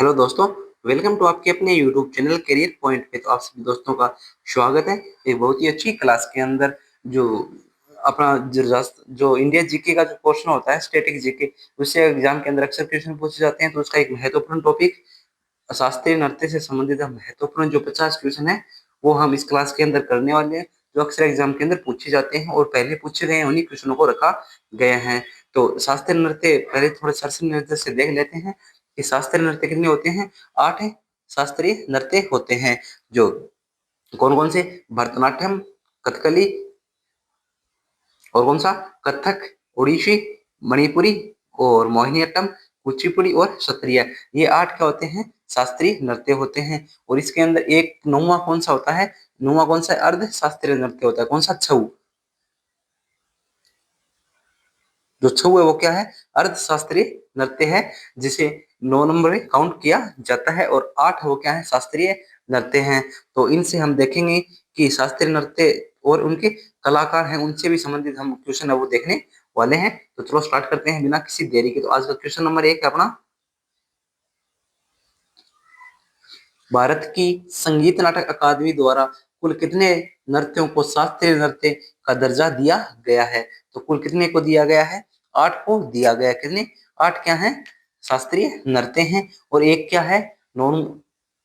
Hello दोस्तों, welcome to आपके अपने यूट्यूब चैनल करियर पॉइंट पे। तो आप सभी दोस्तों का स्वागत है एक बहुत ही अच्छी क्लास के अंदर। जो अपना जो इंडिया जीके का जो क्वेश्चन होता है स्टैटिक जीके, उससे एग्जाम के अंदर अक्सर क्वेश्चन पूछे जाते हैं। तो उसका एक महत्वपूर्ण टॉपिक शास्त्रीय नृत्य से संबंधित महत्वपूर्ण जो 50 क्वेश्चन है वो हम इस क्लास के अंदर करने वाले हैं, जो अक्सर एग्जाम के अंदर पूछे जाते हैं और पहले पूछे गए हैं उन्हीं क्वेश्चनों को रखा गया है। तो शास्त्रीय नृत्य पहले थोड़े शास्त्रीय नृत्य से देख लेते हैं कि शास्त्रीय नृत्य कितने होते हैं। 8 शास्त्रीय नृत्य होते हैं। जो कौन कौन से? भरतनाट्यम, कथकली, और कौन सा? कथक, ओडिसी, मणिपुरी और मोहिनीअट्टम, कुचिपुड़ी और सत्रिया। ये 8 क्या होते हैं? शास्त्रीय नृत्य होते हैं। और इसके अंदर एक नौवां कौन सा होता है? नौवां कौन सा? अर्ध शास्त्रीय नृत्य होता है। कौन सा? छऊ। जो छऊ है वो क्या है? अर्ध शास्त्रीय नृत्य है, जिसे 9 नंबर में काउंट किया जाता है। और 8 वो क्या है? शास्त्रीय नृत्य हैं। तो इनसे हम देखेंगे कि शास्त्रीय नृत्य और उनके कलाकार हैं, उनसे भी संबंधित हम क्वेश्चन है वो देखने वाले हैं। तो चलो स्टार्ट करते हैं बिना किसी देरी के। तो आज का क्वेश्चन नंबर 1 है अपना, भारत की संगीत नाटक अकादमी द्वारा कुल कितने नृत्यों को शास्त्रीय नृत्य का दर्जा दिया गया है? तो कुल कितने को दिया गया है? 8 को दिया गया। कितने? 8 क्या है? शास्त्रीय नृत्य हैं। और एक क्या है? नौ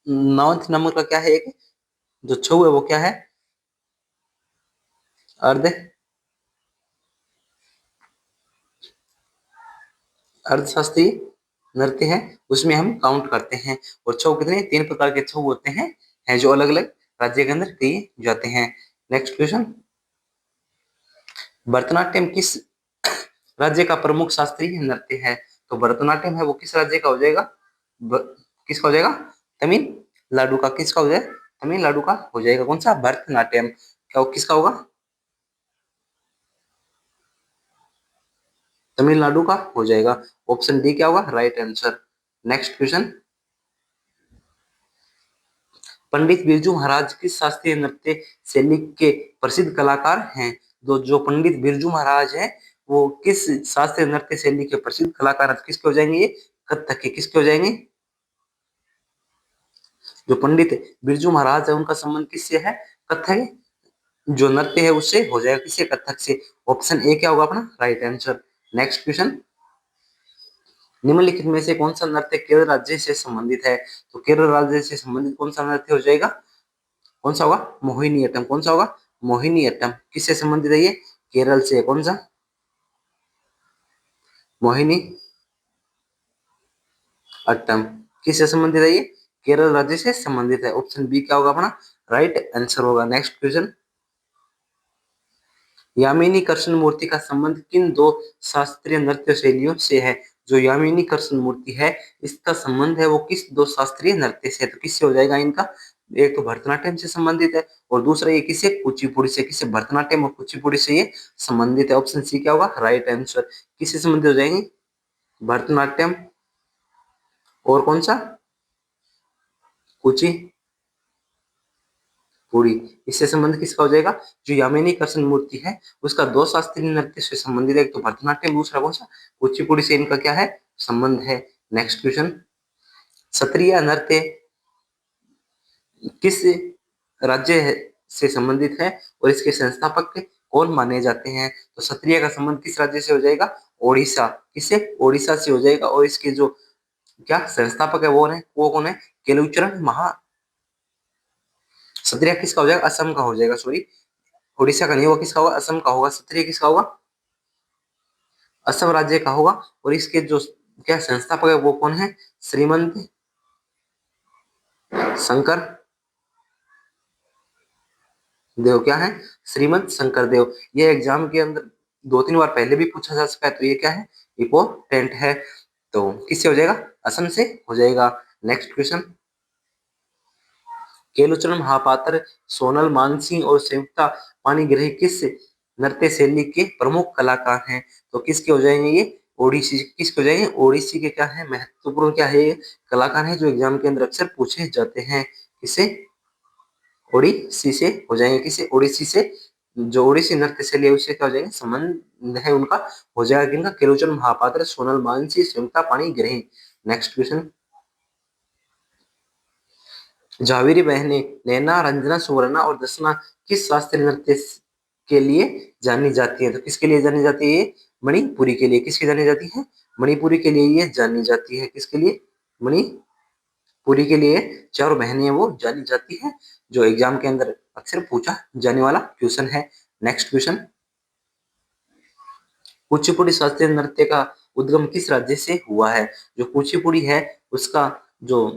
9th नंबर का क्या है? एक जो छऊ है वो क्या है? अर्ध अर्थशास्त्री नृत्य है, उसमें हम काउंट करते हैं। और छऊ कितने? 3 प्रकार के छऊ होते हैं जो अलग अलग राज्य के अंदर किए जाते हैं। नेक्स्ट क्वेश्चन, भरतनाट्यम किस राज्य का प्रमुख शास्त्रीय नृत्य है? तो भरतनाट्यम है वो किस राज्य का हो जाएगा? किसका हो जाएगा? तमिलनाडु का। किसका हो जाएगा? तमिलनाडु का हो जाएगा। कौन सा? भरतनाट्यम। क्या किसका होगा? तमिलनाडु का हो जाएगा। ऑप्शन डी क्या होगा? Right answer. Next question, Pandit Birju Maharaj किस शास्त्रीय नृत्य शैली के प्रसिद्ध कलाकार हैं? जो पंडित बिरजू महाराज हैं वो किस शास्त्रीय नृत्य शैली के प्रसिद्ध कलाकार हैं? किसके हो जाएंगे ये? कथक के। किसके हो जाएंगे? जो पंडित बिरजू महाराज है उनका संबंध किससे है? कथक जो नृत्य है उससे हो जाएगा। किससे? कथक से। ऑप्शन ए क्या होगा अपना? Right answer. नेक्स्ट क्वेश्चन, निम्नलिखित में से कौन सा नृत्य केरल राज्य से संबंधित है? तो केरल राज्य से संबंधित कौन सा नृत्य हो जाएगा? कौन सा होगा? मोहिनीअट्टम। कौन सा होगा? मोहिनीअट्टम। किससे संबंधित है ये? केरल से। कौन सा? मोहिनी अट्टम। किससे संबंधित है ये? केरल राज्य से संबंधित है। ऑप्शन बी क्या होगा अपना? राइट आंसर होगा। नेक्स्ट क्वेश्चन, यामिनी कृष्ण मूर्ति का संबंध किन दो शास्त्रीय नृत्य शैलियों से है? जो यामिनी कृष्ण मूर्ति है इसका संबंध है वो किस दो शास्त्रीय नृत्य से है? तो किससे हो जाएगा इनका? एक तो भरतनाट्यम से संबंधित है और दूसरा ये किससे? कुचिपुड़ी से। किससे? भरतनाट्यम और कुचिपुड़ी से ये संबंधित है। ऑप्शन सी क्या होगा? Right answer. किससे संबंधित हो जाएंगे? भरतनाट्यम और कौन सा? कुचिपुड़ी। इससे संबंध किसका हो जाएगा? जो यामिनी कृष्ण मूर्ति है उसका दो शास्त्रीय नृत्य से संबंधित है, एक तो भरतनाट्यम, दूसरा कौन सा? कुचिपुड़ी से इनका क्या है? संबंध है। नेक्स्ट क्वेश्चन, सत्रिया नृत्य किस राज्य से संबंधित है और इसके संस्थापक कौन माने जाते हैं? तो सत्रिया का संबंध किस राज्य से हो जाएगा? ओडिशा। किससे? ओडिशा से हो जाएगा। और इसके जो क्या संस्थापक है वो कौन है? केलुचरण महा। सत्रिया किसका हो जाएगा? असम का हो जाएगा। सॉरी, उड़ीसा का नहीं होगा। किसका होगा? असम का होगा। सत्रिय किसका होगा? असम राज्य का होगा। और इसके जो क्या संस्थापक है वो कौन है? श्रीमंत शंकर देव। क्या है? श्रीमंत शंकर देव। ये एग्जाम के अंदर 2-3 बार पहले भी पूछा जा चुका है, तो ये क्या है? इम्पोर्टेंट है। तो किससे हो जाएगा? असम से हो जाएगा। नेक्स्ट क्वेश्चन, केलुचरण महापात्र, सोनल मानसिंह और संयुक्ता पाणिग्राही किस नृत्य शैली के प्रमुख कलाकार हैं? तो किसके हो जाएंगे ये? ओडिसी। किसके हो जाएंगे? ओडिसी के क्या है? महत्वपूर्ण क्या है? ये कलाकार है जो एग्जाम के अंदर अक्सर पूछे जाते हैं। किससे? ओडिसी से हो जाएंगे। किससे? ओडिसी से। जो ओडिसी नृत्य शैली है उससे क्या हो जाएंगे? संबंध है उनका। हो जाएगा किनका? केलुचरण महापात्र, सोनल मानसिंह, संयुक्ता पाणिग्राही। नेक्स्ट क्वेश्चन, जावेरी बहनें नैना, रंजना, सुवर्णा और दर्शना किस शास्त्रीय नृत्य के लिए जानी जाती है? तो किसके लिए जानी जाती है? मणिपुरी के लिए। किसकी जानी जाती है? मणिपुरी के लिए ये जानी जाती है। किसके लिए? मणिपुरी के लिए चारों बहनें वो जानी जाती है, जो एग्जाम के अंदर अक्सर पूछा जाने वाला क्वेश्चन है। नेक्स्ट क्वेश्चन, कुचिपुड़ी शास्त्रीय नृत्य का उद्गम किस राज्य से हुआ है? जो कुचिपुड़ी है उसका जो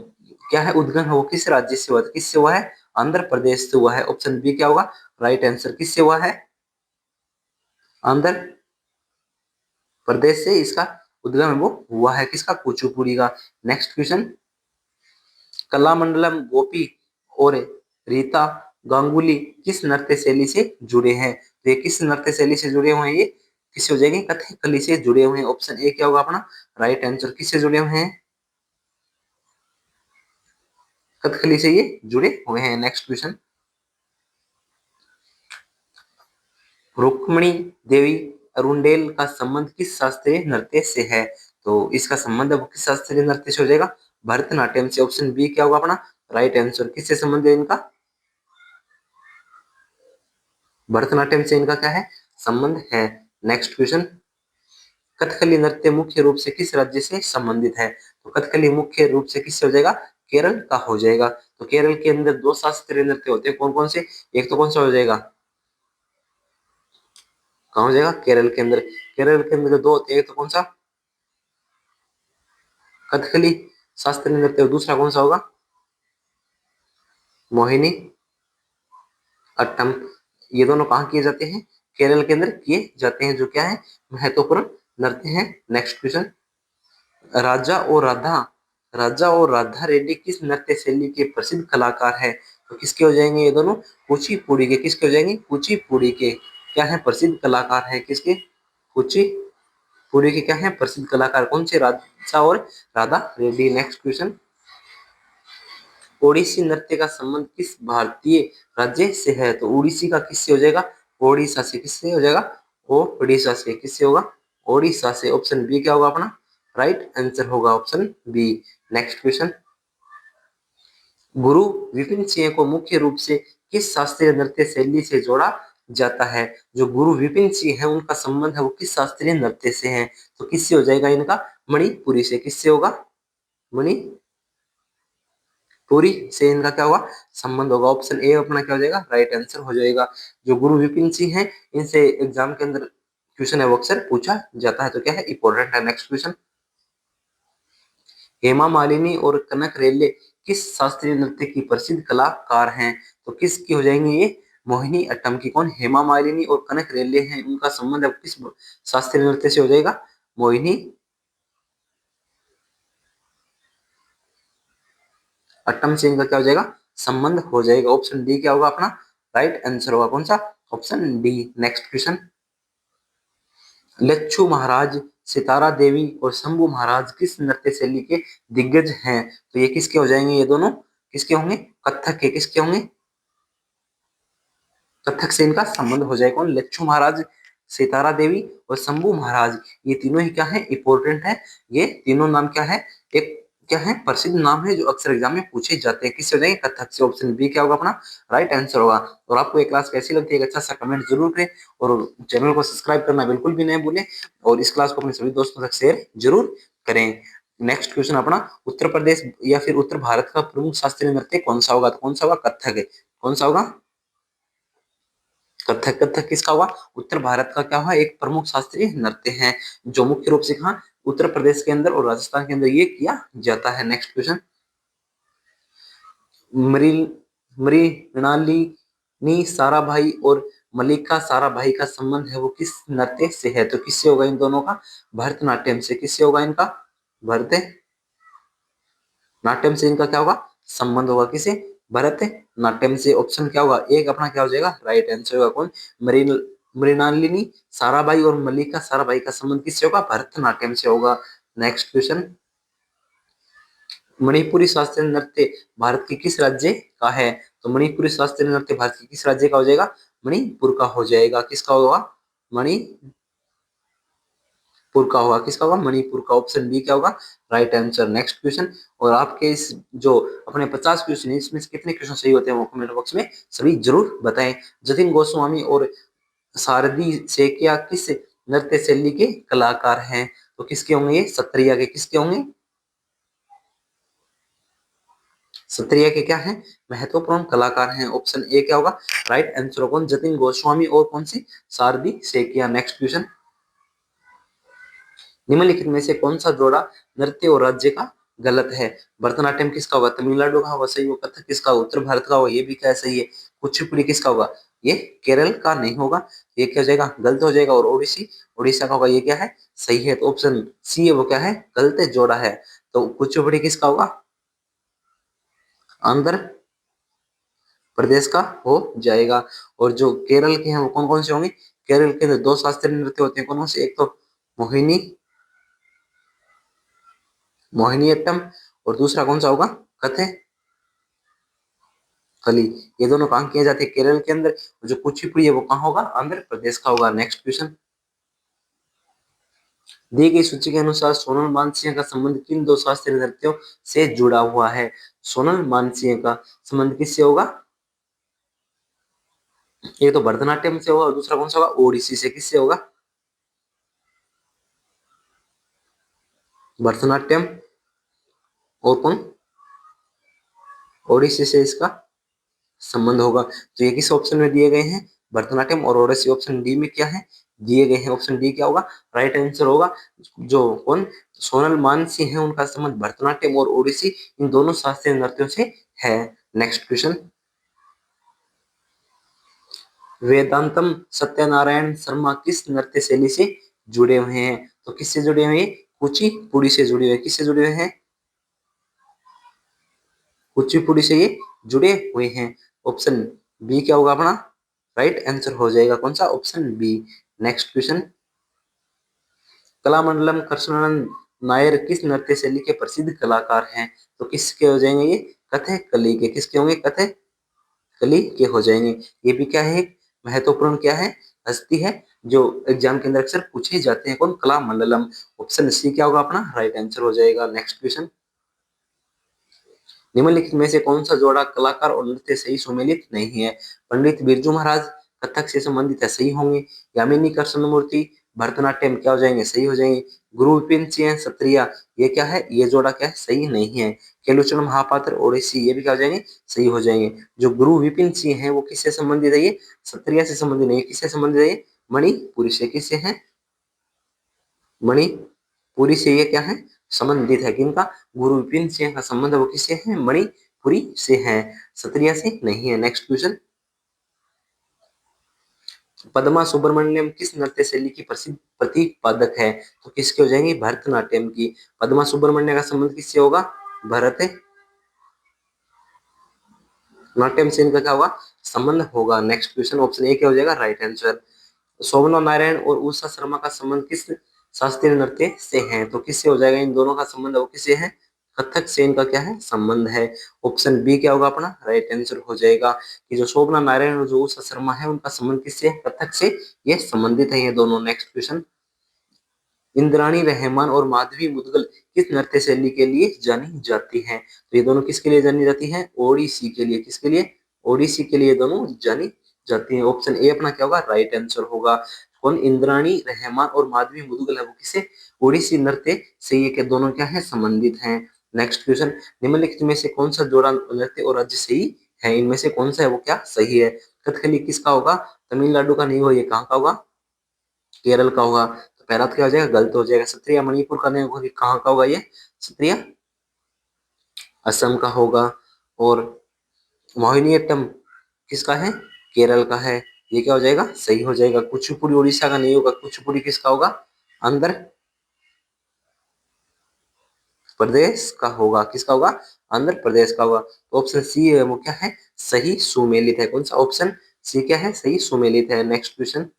क्या है उद्गम है वो किस राज्य से हुआ? किससे हुआ है? आंध्र प्रदेश से हुआ है। ऑप्शन बी क्या होगा राइट आंसर? किससे हुआ है? आंध्र प्रदेश से इसका उद्गम है वो हुआ है। किसका? कुचिपुड़ी का। नेक्स्ट क्वेश्चन, कलामंडलम गोपी और रीता गांगुली किस नृत्य शैली से जुड़े हैं? तो ये किस नृत्य शैली से जुड़े हुए हैं? ये किससे हो जाएंगे? कथकली से जुड़े हुए हैं। ऑप्शन ए क्या होगा अपना राइट आंसर? किससे जुड़े हुए हैं? कथकली से ये जुड़े हुए हैं। नेक्स्ट क्वेश्चन, रुक्मणी देवी अरुंडेल का संबंध किस शास्त्रीय नृत्य से है? तो इसका संबंध अब किस शास्त्रीय नृत्य से हो जाएगा? भरतनाट्यम से। ऑप्शन बी क्या होगा अपना राइट आंसर? किससे संबंध है इनका? भरतनाट्यम से इनका क्या है संबंध है। नेक्स्ट क्वेश्चन, कथकली नृत्य मुख्य रूप से किस राज्य से संबंधित है? तो कथकली मुख्य रूप से किससे हो जाएगा? केरल का हो जाएगा। तो केरल के अंदर दो शास्त्रीय नृत्य होते हैं, कौन कौन से? एक तो कौन सा हो जाएगा? कहाँ हो जाएगा? केरल के अंदर। केरल के अंदर दो होते हैं, एक तो कौन सा? कथकली शास्त्रीय नृत्य, और दूसरा कौन सा होगा? मोहिनी अट्टम। ये दोनों कहाँ किए जाते हैं? केरल के अंदर किए जाते हैं, जो क्या है महत्वपूर्ण नृत्य है। नेक्स्ट क्वेश्चन, राजा और राधा राजा और राधा रेड्डी किस नृत्य शैली के प्रसिद्ध कलाकार है? तो किसके हो जाएंगे ये दोनों? कुचिपुड़ी के। किसके हो जाएंगे? कुचिपुड़ी के क्या है प्रसिद्ध कलाकार है? किसके? कुचिपुड़ी के क्या है प्रसिद्ध कलाकार? कौन से? राजा और राधा रेड्डी। नेक्स्ट क्वेश्चन, ओडिसी नृत्य का संबंध किस भारतीय राज्य से है? तो ओडिसी का किससे हो जाएगा? ओडिशा से। किससे हो जाएगा? ओडिशा से। किससे होगा? ओडिशा से। ऑप्शन बी क्या होगा अपना राइट आंसर होगा? Option B. Next question, Guru Vipin Singh को मुख्य रूप से किस शास्त्रीय नृत्य शैली से जोड़ा जाता है? जो गुरु विपिन सिंह है उनका संबंध है वो किस शास्त्रीय नृत्य से है? तो किससे हो जाएगा इनका? मणिपुरी से। किससे होगा? मणिपुरी से इनका क्या होगा संबंध होगा? ऑप्शन ए अपना क्या हो जाएगा राइट आंसर हो जाएगा। जो गुरु विपिन सिंह है इनसे एग्जाम के अंदर क्वेश्चन है वो अक्सर पूछा जाता है, तो क्या है इंपॉर्टेंट है। नेक्स्ट क्वेश्चन, हेमा मालिनी और कनक रेल्वे किस शास्त्रीय नृत्य की प्रसिद्ध कलाकार हैं? तो किसकी हो जाएंगे ये? मोहिनी अट्टम की। कौन? हेमा मालिनी और कनक रेल्वे हैं, उनका संबंध अब किस शास्त्रीय नृत्य से हो जाएगा? मोहिनी अट्टम से इनका क्या हो जाएगा संबंध हो जाएगा। ऑप्शन डी क्या होगा अपना राइट आंसर होगा? कौन सा? Option D. Next question, Lachhu Maharaj, Sitara Devi और शंभू महाराज किस नृत्य शैली के दिग्गज हैं? तो ये किसके हो जाएंगे? ये दोनों किसके होंगे? कथक के। किसके होंगे? कथक से इनका संबंध हो जाएगा। कौन? लच्छू महाराज, सितारा देवी और शंभू महाराज। ये तीनों ही क्या है इंपॉर्टेंट है। ये तीनों नाम क्या है? एक क्या है प्रसिद्ध नाम है जो अक्सर एग्जाम में पूछे जाते हैं। किससे हो जाएंगे? कथक से। ऑप्शन बी क्या होगा अपना राइट आंसर होगा। और आपको ये क्लास कैसी लगती है? एक अच्छा सा कमेंट जरूर करें और चैनल को सब्सक्राइब करना बिल्कुल भी नहीं भूलें और इस क्लास को अपने सभी दोस्तों तक शेयर जरूर करें। नेक्स्ट क्वेश्चन अपना, उत्तर प्रदेश या फिर उत्तर भारत का प्रमुख शास्त्रीय नृत्य कौन सा होगा? तो कौन सा होगा? कथक है। कौन सा होगा? कथक। कथक किसका हुआ? उत्तर भारत का क्या हुआ एक प्रमुख शास्त्रीय नृत्य है, जो मुख्य रूप से कहा उत्तर प्रदेश के अंदर और राजस्थान के अंदर ये किया जाता है। नेक्स्ट क्वेश्चन, मृल मृणालिनी साराभाई और मल्लिका साराभाई का संबंध है वो किस नृत्य से है? तो किससे होगा इन दोनों का? भरतनाट्यम से। किससे होगा इनका? भरतनाट्यम से इनका क्या होगा संबंध होगा? किसे? भरतनाट्यम से। ऑप्शन क्या होगा एक अपना क्या हो जाएगा राइट आंसर होगा? कौन? मृणालिनी साराभाई और मल्लिका साराभाई का संबंध किससे होगा? भरतनाट्यम से होगा। नेक्स्ट क्वेश्चन, मणिपुरी शास्त्रीय नृत्य भारत के किस राज्य का है? तो मणिपुरी शास्त्रीय नृत्य भारत के किस राज्य का हो जाएगा? मणिपुर का हो जाएगा। किसका होगा? मणिपुर का होगा, किसका होगा, मणिपुर का। ऑप्शन बी क्या होगा, राइट आंसर। Next question. और आपके इस जो अपने 50 क्वेश्चन है इसमें से कितने क्वेश्चन सही होते हैं वो कमेंट बॉक्स में सभी जरूर बताएं। जतिन गोस्वामी और शारदी सेकिया किस नृत्य शैली के कलाकार हैं? तो किसके होंगे ये, सत्रिया के। किसके होंगे, सत्रिया के क्या है, महत्वपूर्ण कलाकार हैं। ऑप्शन ए क्या होगा, राइट आंसर। कौन, जतिन गोस्वामी और कौन सी, शारदी सेकिया। Next question. निम्नलिखित में से कौन सा जोड़ा नृत्य और राज्य का गलत है? भरतनाट्यम किसका होगा, तमिलनाडु का होगा, सही होगा। कथक किसका होगा, उत्तर भारत का होगा, ये भी क्या सही है। कुचिपुड़ी किसका होगा, ये केरल का नहीं होगा, ये क्या हो जाएगा, गलत हो जाएगा। और ओडिसी, उड़ीसा का होगा, ये क्या है, सही है। तो ऑप्शन सी है वो क्या है, गलत जोड़ा है। तो कुचिपुड़ी किसका होगा, आंध्र प्रदेश का हो जाएगा। और जो केरल के हैं वो कौन कौन से होंगे, केरल के अंदर दो शास्त्रीय नृत्य होते हैं, कौन कौन से, एक तो मोहिनी मोहिनीअट्टम और दूसरा कौन सा होगा, कथे कली। ये दोनों कहाँ किए जाते हैं, केरल के अंदर। जो कुचिपुड़ी है वो कहाँ होगा, आंध्र प्रदेश का होगा। Next question. दी गई सूची के अनुसार सोनल मानसिंह का संबंध किन दो शास्त्रीय नृत्यों से जुड़ा हुआ है? सोनल मानसिंह का संबंध किससे होगा, एक तो भरतनाट्यम से होगा और दूसरा कौन सा होगा, ओडिसी से। किससे होगा, भरतनाट्यम और कौन, ओडिसी से इसका संबंध होगा। तो ये किस ऑप्शन में दिए गए हैं, भरतनाट्यम और ओडिसी। ऑप्शन डी में क्या है, दिए गए हैं। ऑप्शन डी क्या होगा, राइट आंसर होगा। जो कौन, सोनल मानसिंह है उनका संबंध भरतनाट्यम और ओडिसी इन दोनों शास्त्रीय नृत्यों से है। Next question. वेदांतम सत्यनारायण शर्मा किस नृत्य शैली से जुड़े हुए हैं? तो किससे जुड़े हुए हैं, कुचिपुड़ी से जुड़े हुए हैं। किससे जुड़े हुए हैं, कुचिपुड़ी से ये जुड़े हुए हैं। ऑप्शन बी क्या होगा अपना, राइट आंसर हो जाएगा। कौन सा, option B. Next question. Kalamandalam Krishnanand Nair किस नृत्य शैली के प्रसिद्ध कलाकार हैं? तो किसके हो जाएंगे ये, कथकली के। किसके होंगे, कथकली के हो जाएंगे। ये भी क्या है, महत्वपूर्ण क्या है, हस्ती है जो एग्जाम के अंदर अक्सर पूछे जाते हैं। कौन, कलामंडलम। ऑप्शन सी क्या होगा अपना, राइट आंसर हो जाएगा। Next question. निम्नलिखित में से कौन सा जोड़ा कलाकार और नृत्य सही सुमेलित नहीं है? पंडित बिरजू महाराज कथक से संबंधित है, सही होंगे। यामिनी कृष्णमूर्ति भरतनाट्यम क्या हो जाएंगे, सही हो जाएंगे। गुरु विपिन सिंह सत्रिया ये क्या है, ये जोड़ा क्या है, सही नहीं है। केलुचरण महापात्र ओडिसी ये भी क्या हो जाएंगे, सही हो जाएंगे। जो गुरु विपिन सिंह है वो किससे संबंधित है, ये सत्रिया से संबंधित नहीं है। किससे संबंधित है, ये मणिपुरी से। किससे है, मणिपुरी से ये क्या है, संबंधित है। किनका, गुरु विपिन सिंह का संबंध वो किससे है, मणिपुरी से है, सत्रिया से नहीं है। Next question. पद्मा सुब्रमण्यम किस नृत्य शैली की प्रसिद्ध प्रतिपादक है? तो किसके हो जाएंगे, भरतनाट्यम की। पद्मा सुब्रमण्य का संबंध किससे होगा, भरत नाट्यम से इनका क्या होगा, संबंध होगा। Next question. ऑप्शन ए क्या हो जाएगा, राइट आंसर। शोभना नारायण और उषा शर्मा का संबंध किस शास्त्रीय नृत्य से है? तो किससे हो जाएगा, इन दोनों का संबंध वो किससे है, कथक से इनका क्या है, संबंध है। ऑप्शन बी क्या होगा अपना, राइट आंसर हो जाएगा। कि जो शोभना नारायण और जो उषा शर्मा है उनका संबंध किससे है, कथक से ये संबंधित है ये दोनों। Next question. इंद्राणी रहमान और माधवी मुदगल किस नृत्य शैली के लिए जानी जाती हैं? तो ये दोनों किसके लिए जानी जाती हैं, ओडिसी के लिए। किसके लिए, ओडिसी के लिए दोनों जानी जाती हैं। ऑप्शन ए अपना क्या होगा, राइट आंसर होगा। कौन, इंद्राणी रहमान और माधवी मुदगल है वो किसे, ओडिसी नृत्य से ये के दोनों क्या है, संबंधित हैं। Next question. निम्नलिखित में से कौन सा जोड़ा नृत्य और राज्य सही है, इनमें से कौन सा है वो क्या सही है? कथकली किसका होगा, तमिलनाडु का नहीं होगा, ये कहाँ का होगा, केरल का होगा। तो पहला तो क्या हो जाएगा, गलत हो जाएगा। सत्रिया मणिपुर का नहीं होगा, कहाँ का होगा ये, सत्रिया असम का होगा। और मोहिनीअट्टम किसका है, केरल का है, ये क्या हो जाएगा, सही हो जाएगा। कुचिपुड़ी उड़ीसा का नहीं होगा, कुचिपुड़ी किसका होगा, आंध्र प्रदेश का होगा। किसका होगा, आंध्र प्रदेश का होगा। तो ऑप्शन सी है वो क्या है, सही सुमेलित है। कौन सा, ऑप्शन सी क्या है, सही सुमेलित है। Next question.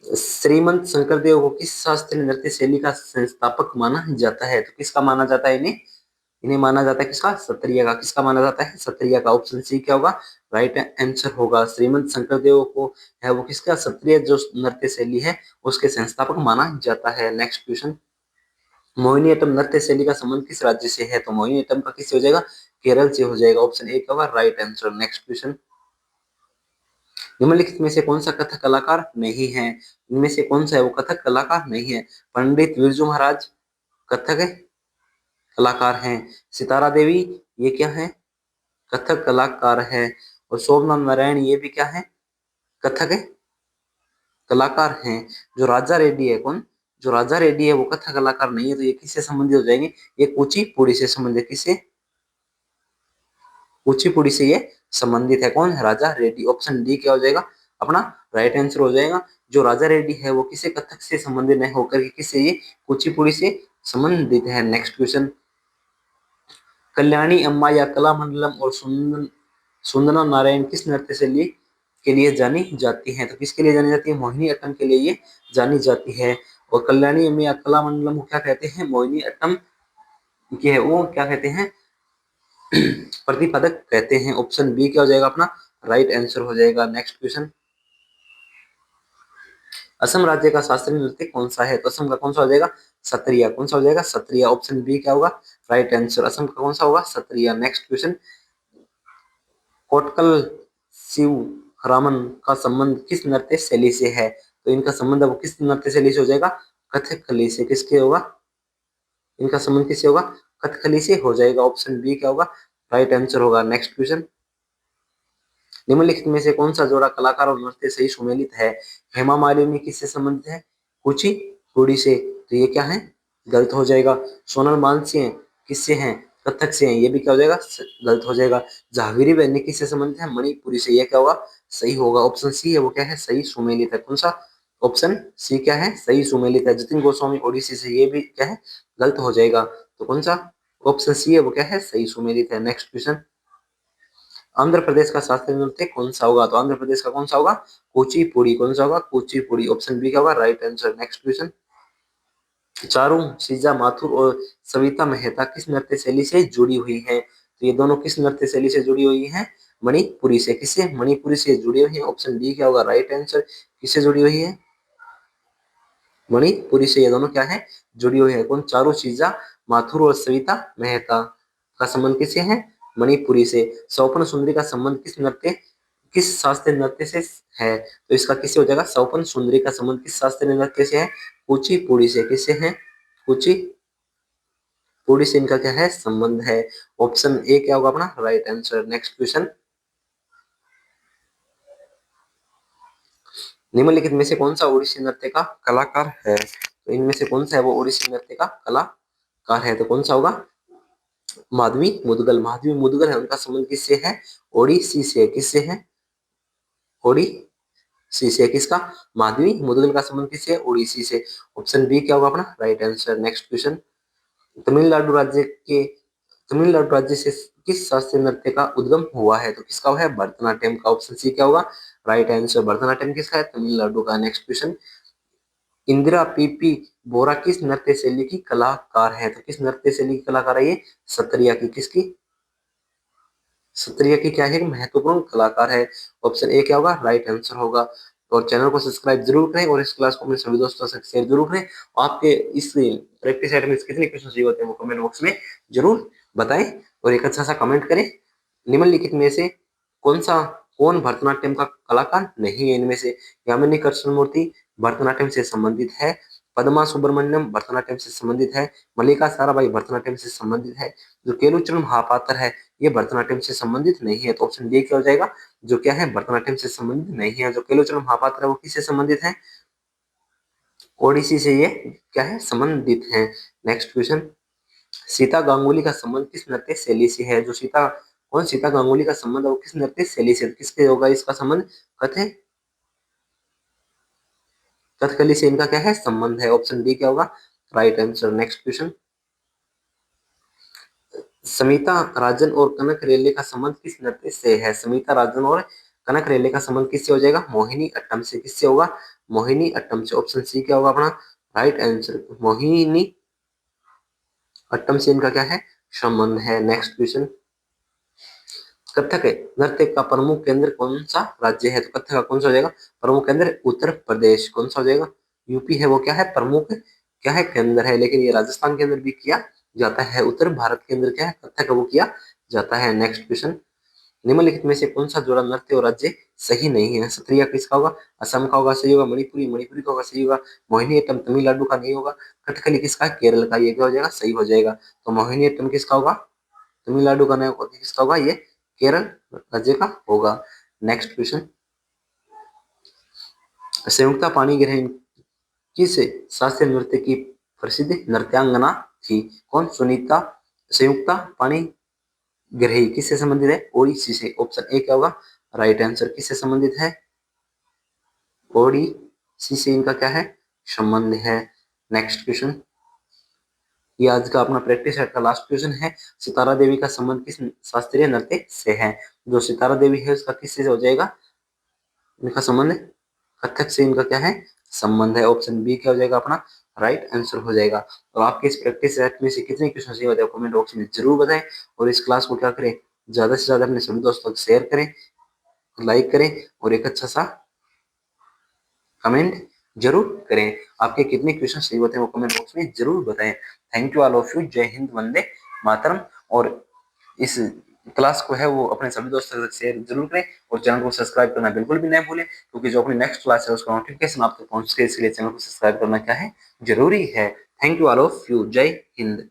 श्रीमंत शंकरदेव को किस शास्त्रीय नृत्य शैली का संस्थापक माना जाता है? तो किसका माना जाता है इन्हें, इन्हें माना जाता है किसका, सत्रिया का। किसका माना जाता है, सत्रिया का। ऑप्शन सी क्या होगा, राइट आंसर होगा। श्रीमंत शंकरदेव को है वो किसका, सत्रिय जो नृत्य शैली है उसके संस्थापक माना जाता है। नेक्स्ट क्वेश्चन, मोहिनीअट्टम नृत्य शैली का संबंध किस राज्य से है, तो मोहिनीअट्टम का किससे हो जाएगा, केरल से हो जाएगा। ऑप्शन ए का होगा राइट आंसर। नेक्स्ट क्वेश्चन, निम्नलिखित में से कौन सा कथक कलाकार नहीं है, इनमें से कौन सा है वो कथक कलाकार नहीं है। पंडित बिरजू महाराज कथक कलाकार हैं। सितारा देवी ये क्या है, कथक कलाकार है। और सोमनाथ नारायण ये भी क्या है, कथक कलाकार हैं। जो राजा रेड्डी है, कौन, जो राजा रेड्डी है वो कथक कलाकार नहीं है, तो ये किससे संबंधित हो जाएंगे, ये कुचिपुड़ी से संबंधित। किससे, कुचिपुड़ी से ये संबंधित है। कौन, राजा रेड्डी। ऑप्शन डी क्या हो जाएगा अपना राइट आंसर हो जाएगा। जो राजा रेड्डी है वो किसे कथक से संबंधित नहीं होकर के किससे, ये कुचिपुड़ी से संबंधित है। नेक्स्ट क्वेश्चन, कल्याणी अम्मा या कलामंडलम और सुंदना नारायण किस नृत्य शैली के लिए जानी जाती हैं, तो किसके लिए जानी जाती है, मोहिनी अट्टम के लिए ये जानी जाती है। और कल्याणी अम्मा या कलामंडलम को क्या कहते हैं, मोहिनी अट्टम के वो क्या कहते हैं, प्रतिपादक कहते हैं। ऑप्शन बी क्या हो जाएगा अपना राइट आंसर हो जाएगा। नेक्स्ट क्वेश्चन, असम राज्य का शास्त्रीय नृत्य कौन सा है, तो असम का कौन सा हो जाएगा, सत्रिया। कौन सा हो जाएगा, सत्रिया। ऑप्शन बी क्या होगा राइट आंसर, असम का कौन सा होगा, सत्रिया। नेक्स्ट क्वेश्चन, कोटकल शिव रामन का संबंध किस नृत्य शैली से है, तो इनका संबंध अब किस नृत्य शैली से हो जाएगा, कथकली से। किसके होगा, इनका संबंध किससे होगा, कथकली से हो जाएगा। ऑप्शन बी क्या होगा राइट आंसर होगा। नेक्स्ट क्वेश्चन, निम्नलिखित में से कौन सा जोड़ा कलाकार और नृत्य सही सुमेलित है। हेमा मालिनी किससे संबंधित है, कुचिपुड़ी से, तो ये क्या है गलत हो जाएगा। सोनल मानसिंह किससे हैं, कथक से हैं, ये भी क्या हो जाएगा गलत हो जाएगा। जहांगीरी बहनी किससे संबंधित है, मणिपुरी से, ये क्या होगा सही होगा। ऑप्शन सी है वो क्या है सही सुमेलित है। कौन सा, ऑप्शन सी क्या है सही सुमेलित है। जतिन गोस्वामी ओडिसी से, ये भी क्या है गलत हो जाएगा। तो कौन सा, ऑप्शन सी है वो क्या है सही सुमेलित है। नेक्स्ट क्वेश्चन, आंध्र प्रदेश का शास्त्रीय नृत्य कौन सा होगा, तो आंध्र प्रदेश का कौन सा होगा, कुचिपुड़ी। कौन सा होगा, कुचिपुड़ी। ऑप्शन बी क्या होगा right answer. Next question, Charu Sija Mathur और सविता मेहता किस नृत्य शैली से जुड़ी हुई है, तो ये दोनों किस नृत्य शैली से जुड़ी हुई है, मणिपुरी से। किससे, मणिपुरी से जुड़ी हुई है। ऑप्शन डी क्या होगा राइट आंसर, किससे जुड़ी हुई है, मणिपुरी से ये दोनों क्या है जुड़ी हुई है। कौन, चारू सीजा माथुर और सविता मेहता का संबंध किससे है, मणिपुरी से। स्वप्न सुंदरी का संबंध किस नृत्य, किस शास्त्रीय नृत्य से है, तो इसका किससे हो जाएगा, स्वप्न सुंदरी का संबंध किस शास्त्रीय नृत्य से है, कुचिपुड़ी से। किससे है, कुचिपुड़ी से इनका क्या है संबंध है। ऑप्शन ए क्या होगा अपना राइट आंसर। नेक्स्ट क्वेश्चन, निम्नलिखित में से कौन सा ओडिसी नृत्य का कलाकार है, तो इनमें से कौन सा है वो ओडिसी नृत्य का कलाकार है, तो कौन सा होगा, माधवी मुदगल। माधवी मुदगल है, उनका संबंध किससे है, ओडिसी से। किससे है, ओडिसी से। किसका, माधवी मुदगल का संबंध किससे है, ओडिसी से। ऑप्शन बी क्या होगा अपना right answer. Next question, Tamil Nadu राज्य के, तमिलनाडु राज्य से किस शास्त्रीय नृत्य का उद्गम हुआ है, तो किसका है भरतनाट्यम का। ऑप्शन सी क्या होगा राइट आंसर, भरतनाट्यम किसका है, तमिलनाडु का। नेक्स्ट क्वेश्चन, इंदिरा पीपी बोरा किस नृत्य शैली की कलाकार है, तो किस नृत्य शैली की कलाकार है ये, सत्रिया की। किसकी, सत्रिया की क्या है, महत्वपूर्ण कलाकार है। ऑप्शन ए क्या होगा राइट आंसर होगा। और चैनल को सब्सक्राइब जरूर करें और इस क्लास को अपने सभी दोस्तों से शेयर जरूर करें। आपके इस प्रैक्टिस सेट में कितने क्वेश्चन चाहिए होते हैं वो कमेंट बॉक्स में जरूर बताएं और एक अच्छा सा कमेंट करें। निम्नलिखित में से कौन सा, कौन भरतनाट्यम का कलाकार नहीं है, इनमें से यामिनी कृष्णमूर्ति भरतनाट्यम से संबंधित है, पद्मा सुब्रमण्यम भरतनाट्यम से संबंधित है, मल्लिका साराभाई भरतनाट्यम से संबंधित है, जो केलुचरण महापात्र है ये भरतनाट्यम से संबंधित नहीं है। तो ऑप्शन डी क्या हो जाएगा, जो क्या है भरतनाट्यम से संबंधित नहीं है। जो केलुचरण महापात्र है वो किससे संबंधित है, ओडिसी से ये क्या है संबंधित है। नेक्स्ट क्वेश्चन, सीता गांगुली का संबंध किस नृत्य शैली से है, जो सीता, कौन सीता गांगुली का संबंध है वो किस नृत्य शैली से, किसके होगा इसका संबंध, कथे कथकली से इनका क्या है संबंध है। ऑप्शन डी क्या होगा right answer. Next question, Samita Rajan और कनक रेले का संबंध किस नृत्य से है, समिता राजन और कनक रेले का संबंध किससे हो जाएगा, मोहिनी अट्टम से। किससे होगा, मोहिनी अट्टम से। ऑप्शन सी क्या होगा अपना राइट आंसर, मोहिनी अट्टम से इनका क्या है संबंध है। नेक्स्ट क्वेश्चन, कथक नृत्य का प्रमुख केंद्र कौन सा राज्य है? तो कथक का कौन सा हो जाएगा प्रमुख केंद्र? उत्तर प्रदेश। कौन सा हो जाएगा? यूपी है वो क्या है प्रमुख क्या है केंद्र है, लेकिन ये राजस्थान के अंदर भी किया जाता है। उत्तर भारत के अंदर क्या है कथक का वो किया जाता है। नेक्स्ट क्वेश्चन, निम्नलिखित में से कौन सा जोड़ा नृत्य और राज्य सही नहीं है? सत्रिया किसका होगा? असम का होगा, सही होगा। मणिपुरी मणिपुरी का होगा, सही होगा। मोहिनीअट्टम तमिलनाडु का नहीं होगा। कथकली किसका? केरल का। ये क्या हो जाएगा? सही हो जाएगा। तो मोहिनीअट्टम किसका होगा? तमिलनाडु का नहीं होगा, किसका होगा? ये केरल राज्य का होगा। नेक्स्ट क्वेश्चन, संयुक्ता पाणिग्रहण किस शास्त्रीय नृत्य की प्रसिद्ध नृत्यांगना थी? कौन? सुनीता संयुक्ता पाणिग्रही किससे संबंधित है? ओडिसी से। ऑप्शन ए क्या होगा राइट आंसर? किससे संबंधित है? ओडिसी से इनका क्या है संबंध है। नेक्स्ट क्वेश्चन, ये आज का अपना प्रैक्टिस सेट का लास्ट क्वेश्चन है। सितारा देवी का संबंध किस शास्त्रीय नृत्य से है? जो सितारा देवी है उसका किससे हो जाएगा इनका संबंध? कथक से इनका क्या है संबंध है। ऑप्शन बी क्या हो जाएगा अपना राइट आंसर हो जाएगा। तो आपके इस प्रैक्टिस सेट में से कितने क्वेश्चन सही होते हैं कमेंट बॉक्स में जरूर बताएं, और इस क्लास को क्या करें ज्यादा से ज्यादा अपने सभी दोस्तों को शेयर करें, लाइक करें और एक अच्छा सा कमेंट जरूर करें। आपके कितने क्वेश्चन सही होते हैं वो कमेंट बॉक्स में जरूर बताएं। Thank you all of you. जय हिंद, वंदे मातरम। और इस क्लास को है वो अपने सभी दोस्तों के साथ शेयर जरूर करें और चैनल को सब्सक्राइब करना बिल्कुल भी नहीं भूलें, क्योंकि जो अपनी नेक्स्ट क्लास है उसका नोटिफिकेशन आप तक पहुंच के इसलिए चैनल को सब्सक्राइब करना क्या है जरूरी है। Thank you all of you. जय हिंद।